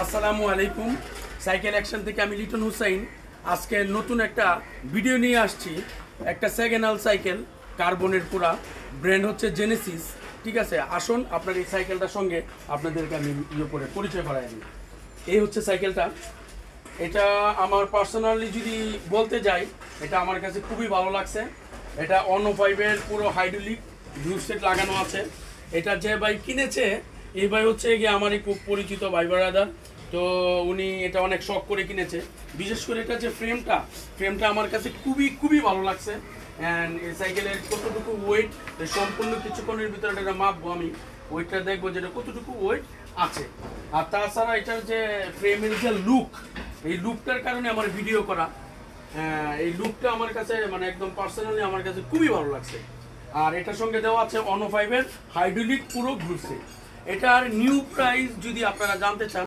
আসসালামু আলাইকুম। Cycle action থেকে আমি লিটন হুসাইন আজকে নতুন একটা ভিডিও নিয়ে আসছি। একটা সেকেন্ড হ্যান্ড সাইকেল, কার্বনের পুরা, ব্র্যান্ড হচ্ছে জেনেসিস। ঠিক আছে, আসুন আপনার এই সাইকেলটার সঙ্গে আপনাদেরকে আমি করে পরিচয় করাই দিই। এই হচ্ছে সাইকেলটা। এটা আমার পার্সোনালি যদি বলতে যাই, এটা আমার কাছে খুবই ভালো লাগছে। এটা অন 5-এর পুরো হাইড্রোলিক গ্রুপ সেট লাগানো আছে। এটা যে ভাই কিনেছে, এই ভাই হচ্ছে গিয়ে আমারই খুব পরিচিত ভাই ব্রাদার। তো উনি এটা অনেক শখ করে কিনেছে। বিশেষ করে এটা যে ফ্রেমটা আমার কাছে খুবই খুবই ভালো লাগছে। অ্যান্ড এই সাইকেলের কতটুকু ওয়েট, সম্পূর্ণ কিছুক্ষণের ভিতরে এটা মাপবো আমি, ওয়েটটা দেখবো যেটা কতটুকু ওয়েট আছে। আর তাছাড়া এটার যে ফ্রেমের যে লুক, এই লুকটার কারণে আমার ভিডিও করা। এই লুকটা আমার কাছে মানে একদম পার্সোনালি আমার কাছে খুবই ভালো লাগছে। আর এটার সঙ্গে দেওয়া আছে অনো 5-এর হাইড্রোলিক পুরো গ্রুপ সেট। এটার নিউ প্রাইস যদি আপনারা জানতে চান,